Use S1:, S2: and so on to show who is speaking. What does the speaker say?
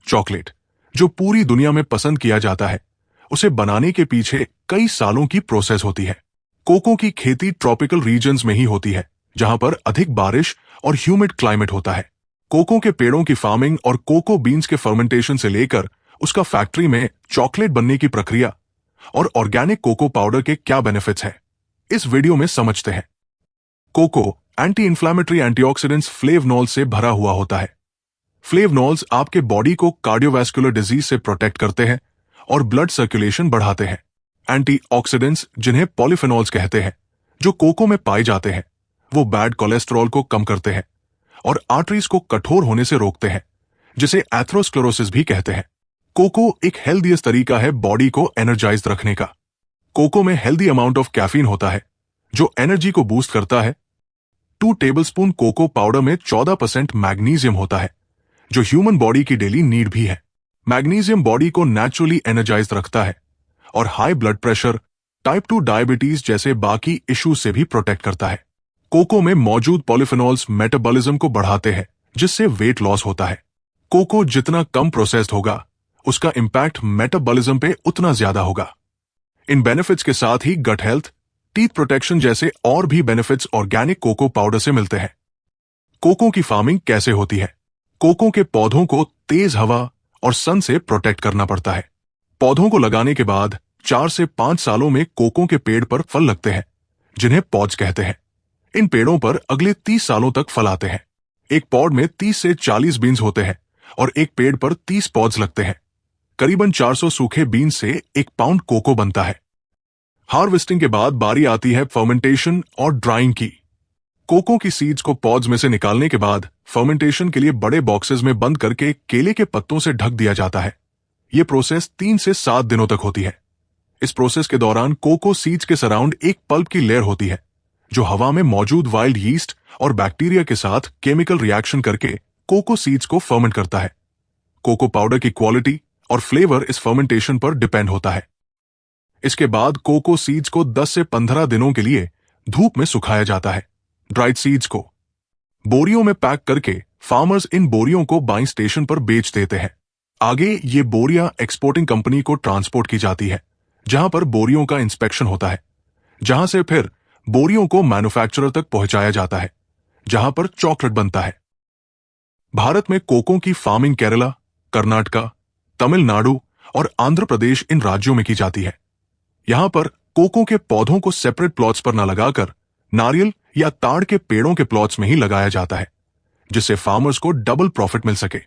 S1: Chocolate, जो पूरी दुनिया में पसंद किया जाता है, उसे बनाने के पीछे कई सालों की प्रोसेस होती है। कोको की खेती ट्रॉपिकल रीजन्स में ही होती है, जहां पर अधिक बारिश और ह्यूमिड क्लाइमेट होता है। कोको के पेड़ों की फार्मिंग और कोको बीन्स के फर्मेंटेशन से लेकर उसका फैक्ट्री में चॉकलेट बनने की प्रक्रिया और ऑर्गेनिक कोको पाउडर के क्या बेनिफिट्स हैं, इस वीडियो में समझते हैं। Cocoa anti inflammatory antioxidants flavanol से भरा हुआ होता है। फ्लेवनॉल्स आपके बॉडी को कार्डियोवैस्कुलर डिजीज से प्रोटेक्ट करते हैं और ब्लड सर्कुलेशन बढ़ाते हैं। एंटीऑक्सीडेंट्स, जिन्हें पॉलीफेनॉल्स कहते हैं, जो कोको में पाए जाते हैं, वो बैड कोलेस्ट्रॉल को कम करते हैं और आर्टरीज को कठोर होने से रोकते हैं, जिसे एथेरोस्क्लेरोसिस भी कहते हैं। कोको एक हेल्दीएस्ट तरीका है बॉडी को एनर्जाइज्ड रखने का। कोको में हेल्दी अमाउंट ऑफ कैफीन होता है, जो एनर्जी को बूस्ट करता है। 2 टेबलस्पून कोको पाउडर में 14% मैग्नीशियम होता है, जो ह्यूमन बॉडी की डेली नीड भी है। मैग्नीशियम बॉडी को नेचुरली एनर्जाइज्ड रखता है और high blood pressure, type 2 diabetes जैसे बाकी इश्यूज से भी प्रोटेक्ट करता है। कोको में मौजूद पॉलीफेनॉल्स मेटाबॉलिज्म को बढ़ाते हैं, जिससे वेट लॉस होता है। कोको जितना कम प्रोसेस्ड होगा, उसका इंपैक्ट मेटाबॉलिज्म पे उतना ज्यादा होगा। इन बेनिफिट्स के साथ ही गट हेल्थ, टीथ प्रोटेक्शन जैसे और भी बेनिफिट्स ऑर्गेनिक कोको पाउडर से मिलते हैं। कोको की फार्मिंग कैसे होती है? कोको के पौधों को तेज हवा और सन से प्रोटेक्ट करना पड़ता है। पौधों को लगाने के बाद 4 से 5 सालों में कोको के पेड़ पर फल लगते हैं, जिन्हें पॉड्स कहते हैं। इन पेड़ों पर अगले 30 सालों तक फल आते हैं। एक पॉड में 30 से 40 बीन्स होते हैं और एक पेड़ पर 30 पॉड्स लगते हैं। करीबन 400 सूखे बीन्स से 1 पाउंड कोको बनता है। हार्वेस्टिंग के बाद बारी आती है फर्मेंटेशन और ड्राइंग की। कोको की सीड्स को पॉड्स में से निकालने के बाद फर्मेंटेशन के लिए बड़े बॉक्सेस में बंद करके केले के पत्तों से ढक दिया जाता है। यह प्रोसेस 3 से 7 दिनों तक होती है। इस प्रोसेस के दौरान कोको सीड्स के सराउंड एक पल्प की लेयर होती है, जो हवा में मौजूद वाइल्ड यीस्ट और बैक्टीरिया के साथ केमिकल रिएक्शन करके कोको सीड्स को फर्मेंट करता है। कोको पाउडर की क्वालिटी और फ्लेवर इस फर्मेंटेशन पर डिपेंड होता है। इसके बाद कोको सीड्स को 10 से 15 दिनों के लिए धूप में सुखाया जाता है। ड्राइड सीड्स को बोरियों में पैक करके फार्मर्स इन बोरियों को बाइंग स्टेशन पर बेच देते हैं। आगे ये बोरियां एक्सपोर्टिंग कंपनी को ट्रांसपोर्ट की जाती है, जहां पर बोरियों का इंस्पेक्शन होता है, जहां से फिर बोरियों को मैन्युफैक्चरर तक पहुंचाया जाता है, जहां पर चॉकलेट बनता है। भारत में कोको की फार्मिंग केरला, कर्नाटका, तमिलनाडु और आंध्र प्रदेश इन राज्यों में की जाती है। यहां पर कोको के पौधों को सेपरेट प्लॉट्स पर न लगाकर नारियल या ताड़ के पेड़ों के प्लॉट्स में ही लगाया जाता है, जिससे फार्मर्स को डबल प्रॉफिट मिल सके।